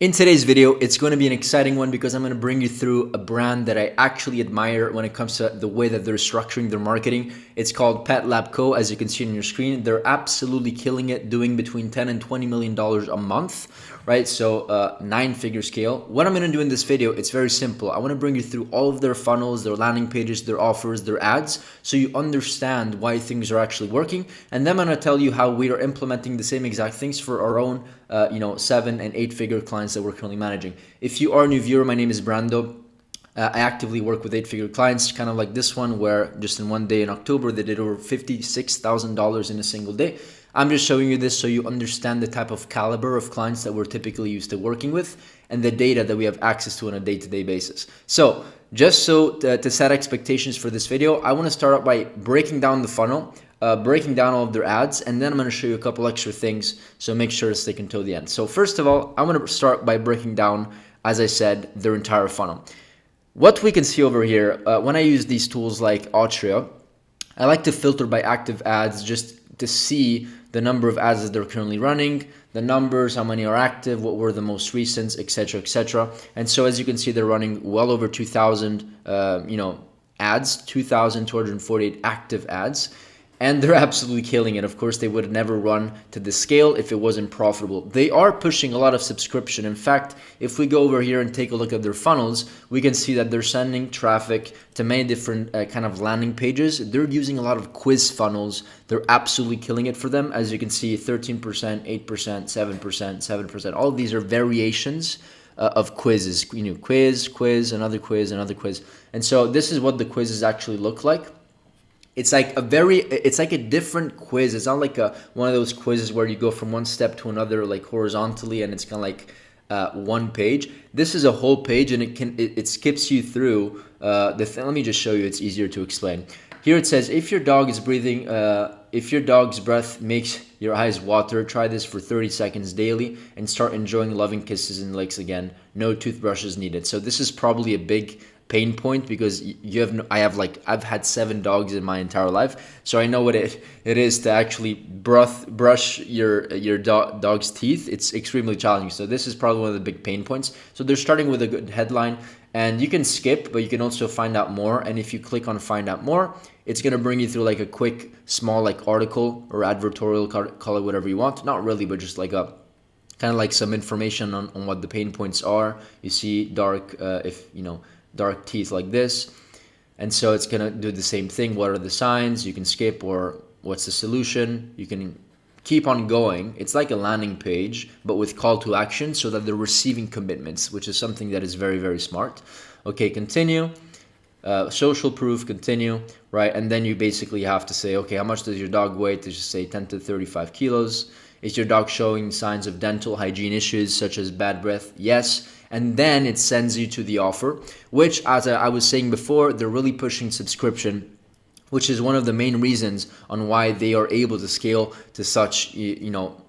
In today's video, it's going to be an exciting one because I'm going to bring you through a brand that I actually admire when it comes to the way that they're structuring their marketing. It's called Pet Lab Co. As you can see on your screen, they're absolutely killing it, doing between $10 and $20 million a month, right? So 9-figure scale. What I'm going to do in this video, it's very simple. I want to bring you through all of their funnels, their landing pages, their offers, their ads, so you understand why things are actually working. And then I'm going to tell you how we are implementing the same exact things for our own 7 and 8-figure clients that we're currently managing. If you are a new viewer, my name is Brando. I actively work with 8-figure clients, kind of like this one, where just in one day in October, they did over $56,000 in a single day. I'm just showing you this so you understand the type of caliber of clients that we're typically used to working with and the data that we have access to on a day-to-day basis. So just to set expectations for this video, I want to start out by breaking down the funnel, breaking down all of their ads, and then I'm going to show you a couple extra things, so make sure to stick until the end. So first of all, I'm going to start by breaking down, as I said, their entire funnel. What we can see over here, when I use these tools like Atria, I like to filter by active ads just to see the number of ads that they're currently running, the numbers, how many are active, what were the most recent, etc., etc. And so as you can see, they're running well over 2,000, ads, 2,248 active ads. And they're absolutely killing it. Of course, they would never run to this scale if it wasn't profitable. They are pushing a lot of subscription. In fact, if we go over here and take a look at their funnels, we can see that they're sending traffic to many different kind of landing pages. They're using a lot of quiz funnels. They're absolutely killing it for them. As you can see, 13%, 8%, 7%, 7%. All of these are variations of quizzes. Quiz, another quiz, another quiz. And so this is what the quizzes actually look like. It's like a different quiz. It's not like one of those quizzes where you go from one step to another like horizontally and it's kind of like one page. This is a whole page and it skips you through let me just show you, it's easier to explain. Here it says, if your dog is breathing, if your dog's breath makes your eyes water, try this for 30 seconds daily and start enjoying loving kisses and licks again. No toothbrushes needed. So this is probably a big pain point because I've had 7 dogs in my entire life, so I know what it is to actually brush your dog's teeth. It's extremely challenging. So this is probably one of the big pain points. So they're starting with a good headline, and you can skip, but you can also find out more. And if you click on find out more, it's going to bring you through like a quick small like article or advertorial, call it whatever you want. Not really, but just like a kind of like some information on what the pain points are. You see dark dark teeth like this, and so it's gonna do the same thing. What are the signs? You can skip, or what's the solution? You can keep on going. It's like a landing page but with call to action, so that they're receiving commitments, which is something that is very, very smart. Okay, continue. Social proof, continue, right? And then you basically have to say, okay, how much does your dog weigh? To just say 10 to 35 kilos. Is your dog showing signs of dental hygiene issues such as bad breath? Yes. And then it sends you to the offer, which, as I was saying before, they're really pushing subscription, which is one of the main reasons on why they are able to scale to such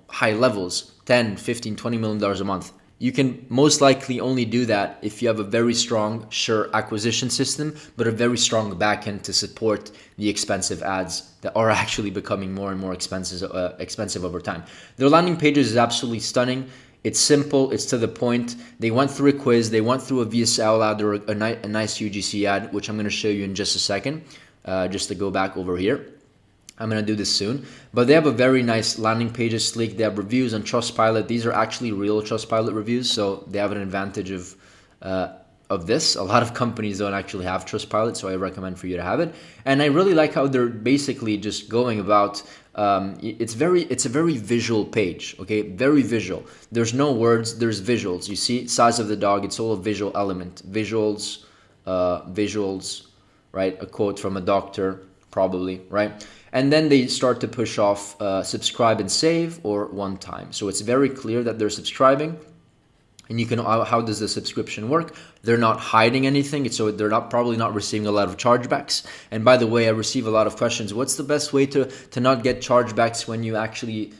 high levels, 10, 15, $20 million a month. You can most likely only do that if you have a very strong, sure acquisition system, but a very strong backend to support the expensive ads that are actually becoming more and more expensive over time. Their landing pages is absolutely stunning. It's simple, it's to the point. They went through a quiz, they went through a VSL ad or a nice UGC ad, which I'm going to show you in just a second, just to go back over here. I'm going to do this soon. But they have a very nice landing page, sleek. They have reviews on Trustpilot. These are actually real Trustpilot reviews, so they have an advantage of this. A lot of companies don't actually have Trustpilot, so I recommend for you to have it. And I really like how they're basically just going about. It's a very visual page, okay? Very visual. There's no words, there's visuals. You see, size of the dog, it's all a visual element. Visuals, right? A quote from a doctor, probably, right? And then they start to push off subscribe and save or one time. So it's very clear that they're subscribing. And you can, how does the subscription work? They're not hiding anything, so they're probably not receiving a lot of chargebacks. And by the way, I receive a lot of questions. What's the best way to not get chargebacks when you actually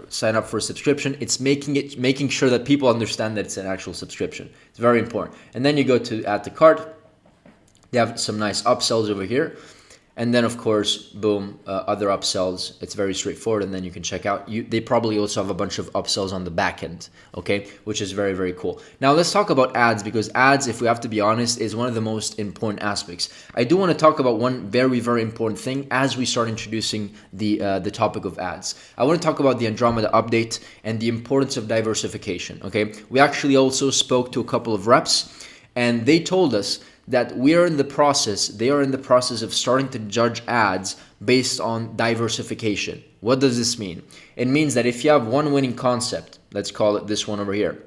sign up for a subscription? It's making sure that people understand that it's an actual subscription. It's very important. And then you go to add to cart. They have some nice upsells over here. And then of course, boom, other upsells. It's very straightforward, and then you can check out. They probably also have a bunch of upsells on the back end, okay, which is very, very cool. Now let's talk about ads, because ads, if we have to be honest, is one of the most important aspects. I do want to talk about one very, very important thing as we start introducing the topic of ads. I want to talk about the Andromeda update and the importance of diversification, okay? We actually also spoke to a couple of reps, and they told us that they are in the process of starting to judge ads based on diversification. What does this mean? It means that if you have one winning concept, let's call it this one over here,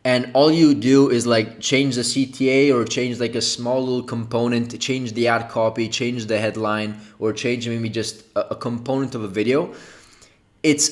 and all you do is like change the CTA or change like a small little component, change the ad copy, change the headline, or change maybe just a component of a video,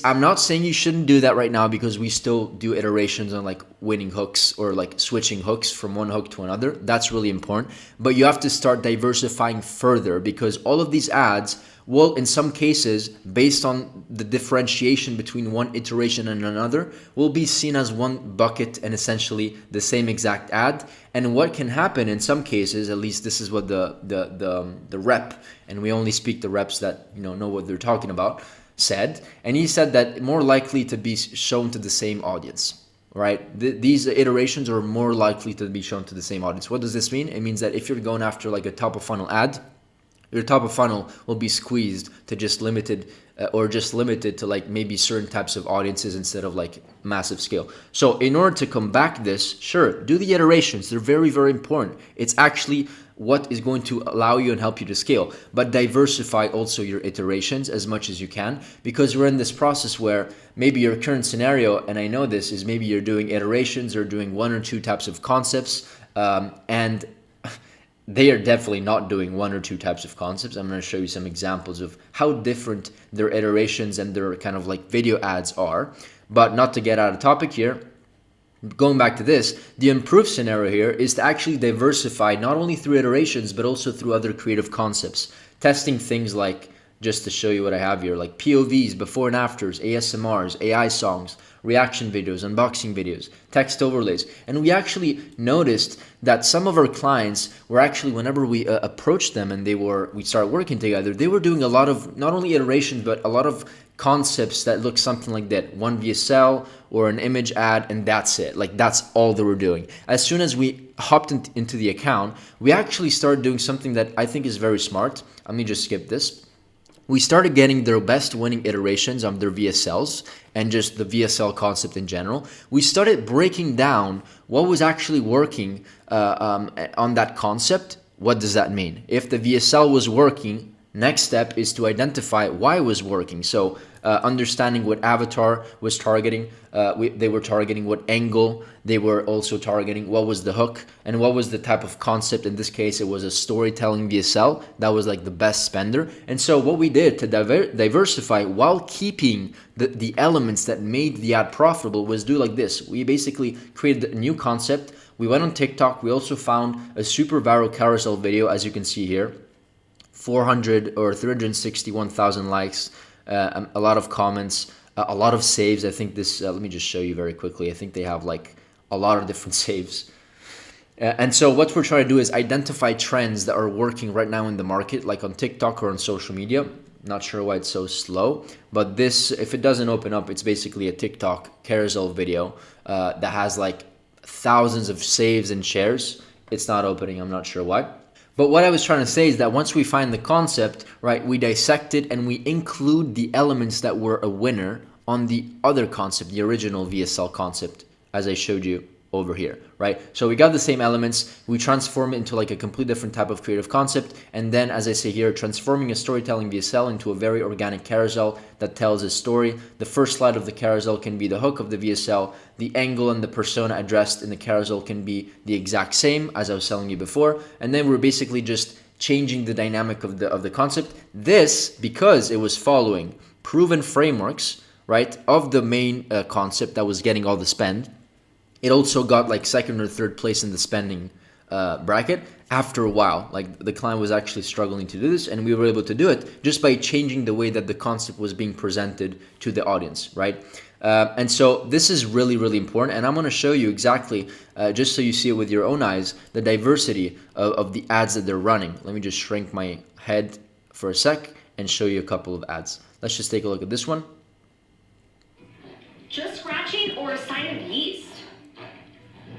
I'm not saying you shouldn't do that right now, because we still do iterations on like winning hooks or like switching hooks from one hook to another. That's really important. But you have to start diversifying further, because all of these ads will, in some cases, based on the differentiation between one iteration and another, will be seen as one bucket and essentially the same exact ad. And what can happen in some cases, at least this is what the rep, and we only speak the reps that know what they're talking about, said, and he said that more likely to be shown to the same audience, right? These iterations are more likely to be shown to the same audience. What does this mean? It means that if you're going after like a top of funnel ad, your top of funnel will be squeezed to just limited to like maybe certain types of audiences instead of like massive scale. So in order to combat this, sure, do the iterations. They're very, very important. It's actually what is going to allow you and help you to scale. But diversify also your iterations as much as you can, because we're in this process where maybe your current scenario, and I know this, is maybe you're doing iterations or doing one or two types of concepts, and they are definitely not doing one or two types of concepts. I'm going to show you some examples of how different their iterations and their kind of like video ads are. But not to get out of topic here, going back to this, the improved scenario here is to actually diversify not only through iterations, but also through other creative concepts. Testing things like, just to show you what I have here, like POVs, before and afters, ASMRs, AI songs, reaction videos, unboxing videos, text overlays. And we actually noticed that some of our clients were actually, whenever we approached them and we started working together, they were doing a lot of not only iterations, but a lot of concepts that look something like that: one VSL or an image ad, and that's it. Like that's all they were doing. As soon as we hopped into the account, we actually started doing something that I think is very smart. Let me just skip this. We started getting their best winning iterations of their VSLs and just the VSL concept in general. We started breaking down what was actually working on that concept. What does that mean? If the VSL was working, next step is to identify why it was working. So understanding what avatar was targeting, they were targeting what angle they were also targeting, what was the hook, and what was the type of concept. In this case, it was a storytelling VSL that was like the best spender. And so what we did to diversify while keeping the elements that made the ad profitable was do like this. We basically created a new concept. We went on TikTok. We also found a super viral carousel video, as you can see here. 400 or 361,000 likes, a lot of comments, a lot of saves. I think this, let me just show you very quickly. I think they have like a lot of different saves. And so what we're trying to do is identify trends that are working right now in the market, like on TikTok or on social media. Not sure why it's so slow, but this, if it doesn't open up, it's basically a TikTok carousel video that has like thousands of saves and shares. It's not opening, I'm not sure why. But what I was trying to say is that once we find the concept, right, we dissect it and we include the elements that were a winner on the other concept, the original VSL concept, as I showed you over here, right? So we got the same elements, we transform it into like a completely different type of creative concept, and then, as I say here, transforming a storytelling VSL into a very organic carousel that tells a story. The first slide of the carousel can be the hook of the VSL, the angle and the persona addressed in the carousel can be the exact same as I was telling you before, and then we're basically just changing the dynamic of the concept. This, because it was following proven frameworks, right, of the main concept that was getting all the spend. It also got like second or third place in the spending bracket after a while. Like the client was actually struggling to do this, and we were able to do it just by changing the way that the concept was being presented to the audience, right? And so this is really, really important. And I'm going to show you exactly, just so you see it with your own eyes, the diversity of the ads that they're running. Let me just shrink my head for a sec and show you a couple of ads. Let's just take a look at this one. Just scratching or a sign of yeast?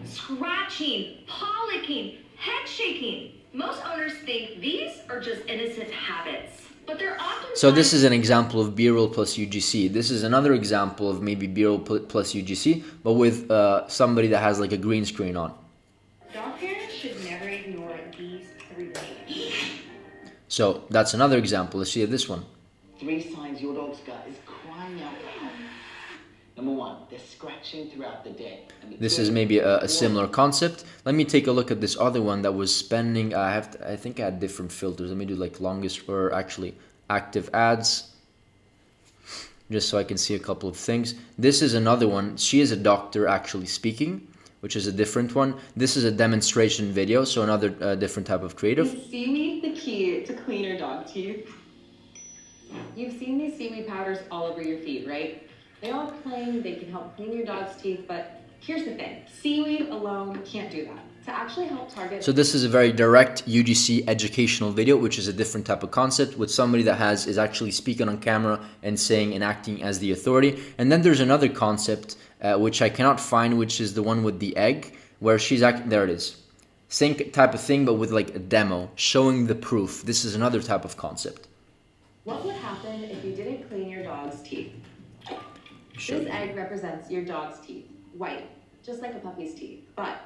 Scratching, policking, head shaking. Most owners think these are just innocent habits, but they're often... So this is an example of B-roll plus UGC. This is another example of maybe B-roll plus UGC, but with somebody that has like a green screen on. Dog parents should never ignore these 3 things. So that's another example. Let's see this one. 3 signs your dog's gut is crying out for help. Number 1, they're scratching throughout the day. This is maybe a similar concept. Let me take a look at this other one that was spending. I think I had different filters. Let me do like longest or actually active ads, just so I can see a couple of things. This is another one. She is a doctor actually speaking, which is a different one. This is a demonstration video, so another different type of creative. Is seaweed the key to cleaner dog teeth? You've seen these seaweed powders all over your feed, right? They all claim they can help clean your dog's teeth, but here's the thing. Seaweed alone can't do that. To actually help target... So this is a very direct UGC educational video, which is a different type of concept with somebody that is actually speaking on camera and saying and acting as the authority. And then there's another concept, which I cannot find, which is the one with the egg, where she's acting, there it is. Same type of thing, but with like a demo, showing the proof. This is another type of concept. What would happen if you didn't clean your dog's teeth? Sure. This egg represents your dog's teeth, white, just like a puppy's teeth. But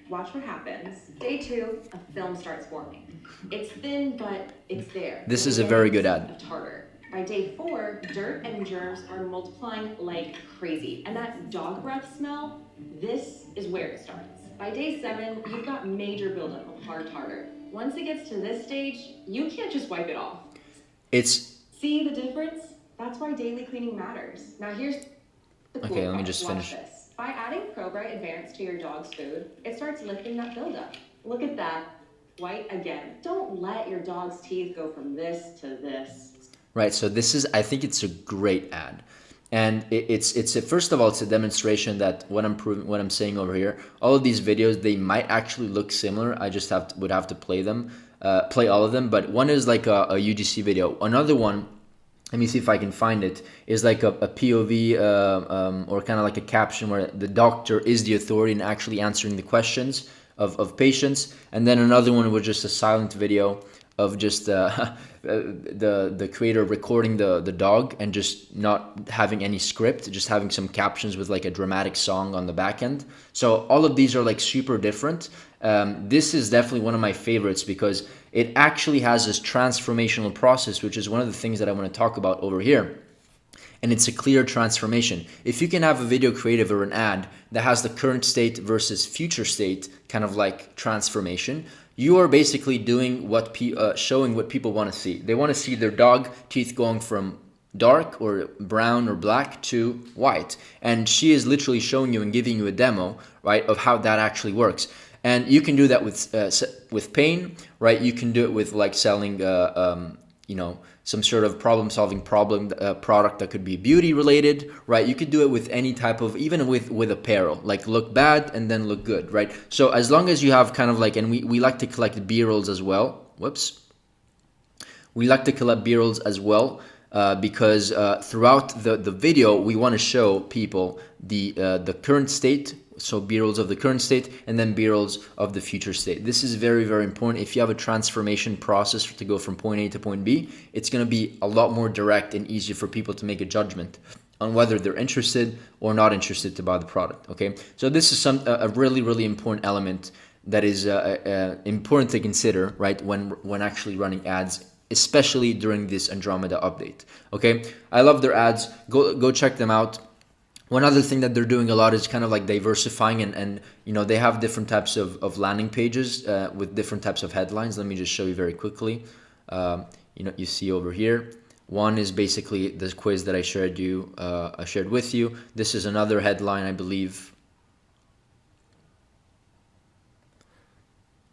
watch what happens. Day 2, a film starts forming. It's thin, but it's there. This is a very good ad. Of tartar. By day 4, dirt and germs are multiplying like crazy. And that dog breath smell, this is where it starts. By day 7, you've got major buildup of hard tartar. Once it gets to this stage, you can't just wipe it off. See the difference? That's why daily cleaning matters. Now here's the cool Okay, let me part. just Watch finish. this. By adding ProBright Advanced to your dog's food, it starts lifting that buildup. Look at that. White again. Don't let your dog's teeth go from this to this. Right, so this is, I think it's a great ad. And first of all, it's a demonstration that what I'm saying over here, all of these videos, they might actually look similar. I just would have to play all of them. But one is like a UGC video. Another one, let me see if I can find it, is like a POV or kind of like a caption where the doctor is the authority and actually answering the questions of patients. And then another one was just a silent video of just the creator recording the dog and just not having any script, just having some captions with like a dramatic song on the back end. So all of these are like super different. This is definitely one of my favorites because it actually has this transformational process, which is one of the things that I want to talk about over here. And it's a clear transformation. If you can have a video creative or an ad that has the current state versus future state kind of like transformation, you are basically doing showing what people want to see. They want to see their dog teeth going from dark or brown or black to white. And she is literally showing you and giving you a demo, right, of how that actually works. And you can do that with pain, right? You can do it with like selling, some sort of problem-solving product that could be beauty related, right? You could do it with any type of, even with apparel, like look bad and then look good, right? So as long as you have kind of like, and we like to collect B-rolls as well. We like to collect B-rolls as well because throughout the video, we want to show people the current state. So B-rolls of the current state and then B-rolls of the future state. This is very, very important. If you have a transformation process to go from point A to point B, it's going to be a lot more direct and easier for people to make a judgment on whether they're interested or not interested to buy the product. Okay, so this is a really, really important element that is important to consider, right, when actually running ads, especially during this Andromeda update. Okay, I love their ads. Go check them out. One other thing that they're doing a lot is kind of like diversifying and they have different types of landing pages with different types of headlines. Let me just show you very quickly. You see over here, one is basically the quiz that I shared with you. This is another headline, I believe.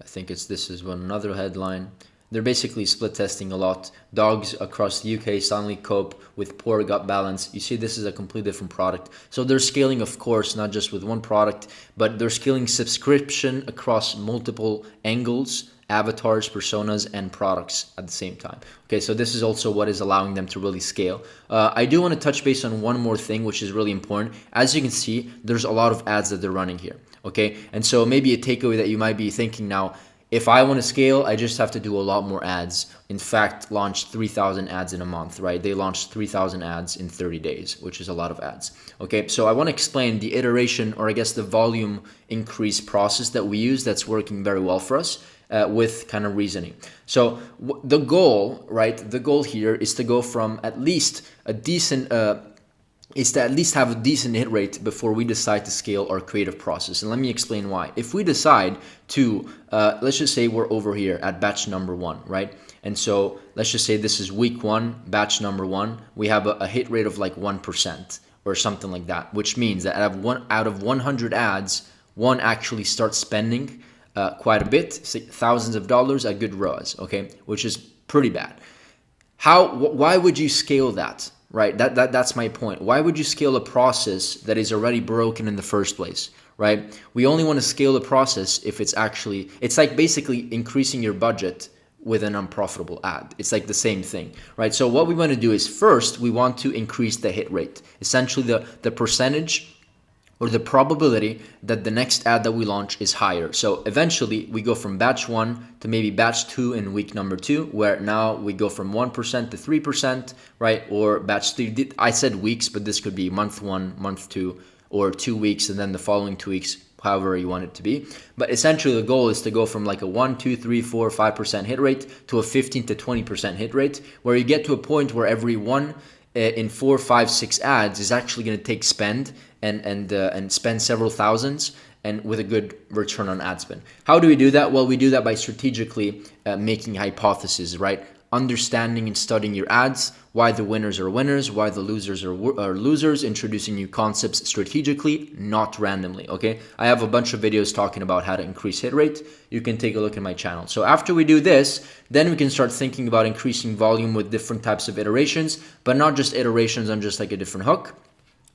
I think this is another headline. They're basically split testing a lot. Dogs across the UK suddenly cope with poor gut balance. You see, this is a completely different product. So they're scaling, of course, not just with one product, but they're scaling subscription across multiple angles, avatars, personas, and products at the same time. Okay, so this is also what is allowing them to really scale. I do want to touch base on one more thing, which is really important. As you can see, there's a lot of ads that they're running here. Okay, and so maybe a takeaway that you might be thinking now, if I want to scale, I just have to do a lot more ads. In fact, launch 3,000 ads in a month, right? They launched 3,000 ads in 30 days, which is a lot of ads. Okay, so I want to explain the iteration, or I guess the volume increase process that we use that's working very well for us with kind of reasoning. So the goal, right? The goal here is to go from at least a decent is to at least have a decent hit rate before we decide to scale our creative process. And let me explain why. If we decide to, let's just say we're over here at batch number 1, right? And so let's just say this is week 1, batch number 1. We have a hit rate of like 1% or something like that, which means that out of 100 ads, one actually starts spending quite a bit, thousands of dollars at good ROAS, okay? Which is pretty bad. Why would you scale that? Right, that's my point. Why would you scale a process that is already broken in the first place, right? We only want to scale a process if it's like basically increasing your budget with an unprofitable ad. It's like the same thing, right? So what we want to do is first, we want to increase the hit rate, essentially the percentage or the probability that the next ad that we launch is higher. So eventually we go from batch 1 to maybe batch 2 in week number 2, where now we go from 1% to 3%, right? Or batch 3, I said weeks, but this could be month 1, month 2, or 2 weeks, and then the following 2 weeks, however you want it to be. But essentially the goal is to go from like a 1, 2, 3, 4, 5% hit rate to a 15 to 20% hit rate, where you get to a point where every one in 4, 5, 6 ads is actually going to take spend and spend several thousands and with a good return on ad spend. How do we do that? Well, we do that by strategically making hypotheses, right? Understanding and studying your ads, why the winners are winners, why the losers are losers, introducing new concepts strategically, not randomly, okay? I have a bunch of videos talking about how to increase hit rate. You can take a look at my channel. So after we do this, then we can start thinking about increasing volume with different types of iterations, but not just iterations on just like a different hook.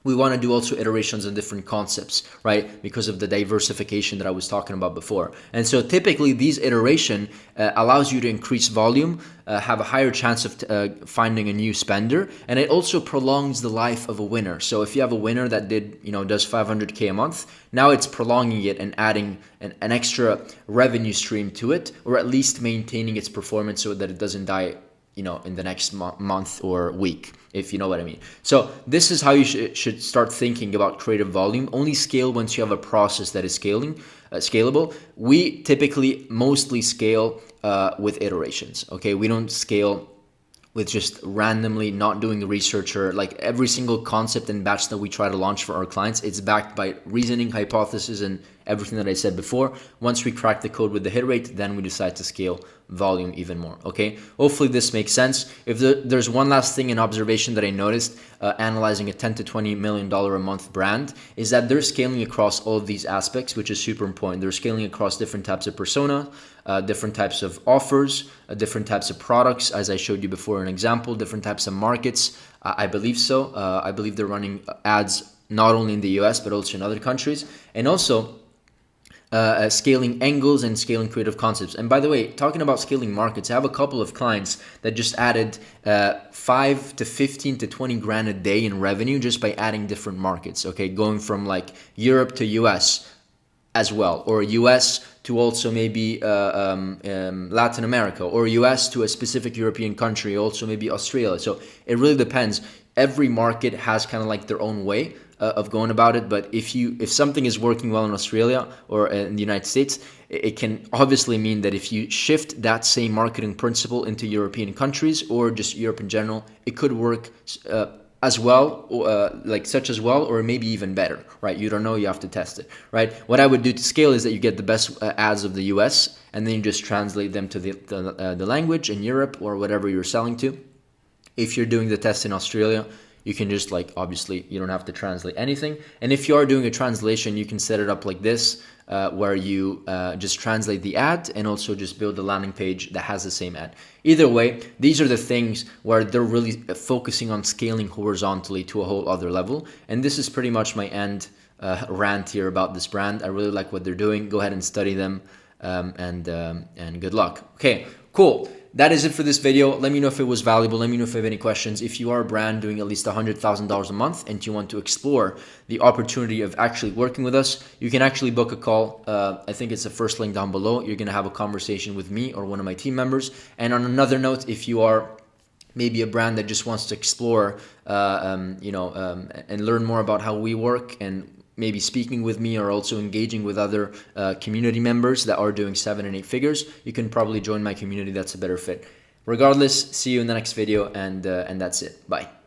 We want to do also iterations on different concepts, right? Because of the diversification that I was talking about before. And so typically these iteration allows you to increase volume, have a higher chance of finding a new spender, and it also prolongs the life of a winner. So if you have a winner that does 500K a month, now it's prolonging it and adding an extra revenue stream to it, or at least maintaining its performance so that it doesn't die in the next month or week, if you know what I mean. So this is how you should start thinking about creative volume. Only scale once you have a process that is scalable. We typically mostly scale with iterations, okay? We don't scale with just randomly not doing the research, or like every single concept and batch that we try to launch for our clients, it's backed by reasoning, hypothesis, and everything that I said before. Once we crack the code with the hit rate, then we decide to scale volume even more, okay? Hopefully this makes sense. If there's one last thing, an observation that I noticed analyzing a $10 to $20 million a month brand, is that they're scaling across all of these aspects, which is super important. They're scaling across different types of persona, different types of offers, different types of products, as I showed you before an example, different types of markets. I believe so. I believe they're running ads not only in the US, but also in other countries. And also scaling angles and scaling creative concepts. And by the way, talking about scaling markets, I have a couple of clients that just added 5 to 15 to 20 grand a day in revenue just by adding different markets, okay? Going from like Europe to US as well, or US to also maybe Latin America, or US to a specific European country, also maybe Australia. So it really depends. Every market has kind of like their own way of going about it. But if something is working well in Australia or in the United States, it can obviously mean that if you shift that same marketing principle into European countries or just Europe in general, it could work as well, or maybe even better, right? You don't know, you have to test it, right? What I would do to scale is that you get the best ads of the US, and then you just translate them to the language in Europe or whatever you're selling to. If you're doing the test in Australia, you can just like, obviously you don't have to translate anything. And if you are doing a translation, you can set it up like this, where you just translate the ad and also just build a landing page that has the same ad. Either way, these are the things where they're really focusing on scaling horizontally to a whole other level. And this is pretty much my end rant here about this brand. I really like what they're doing. Go ahead and study them, and good luck. Okay, cool. That is it for this video. Let me know if it was valuable. Let me know if you have any questions. If you are a brand doing at least $100,000 a month and you want to explore the opportunity of actually working with us, you can actually book a call. I think it's the first link down below. You're going to have a conversation with me or one of my team members. And on another note, if you are maybe a brand that just wants to explore, and learn more about how we work, and maybe speaking with me or also engaging with other community members that are doing 7 and 8 figures, you can probably join my community. That's a better fit. Regardless, see you in the next video, and that's it. Bye.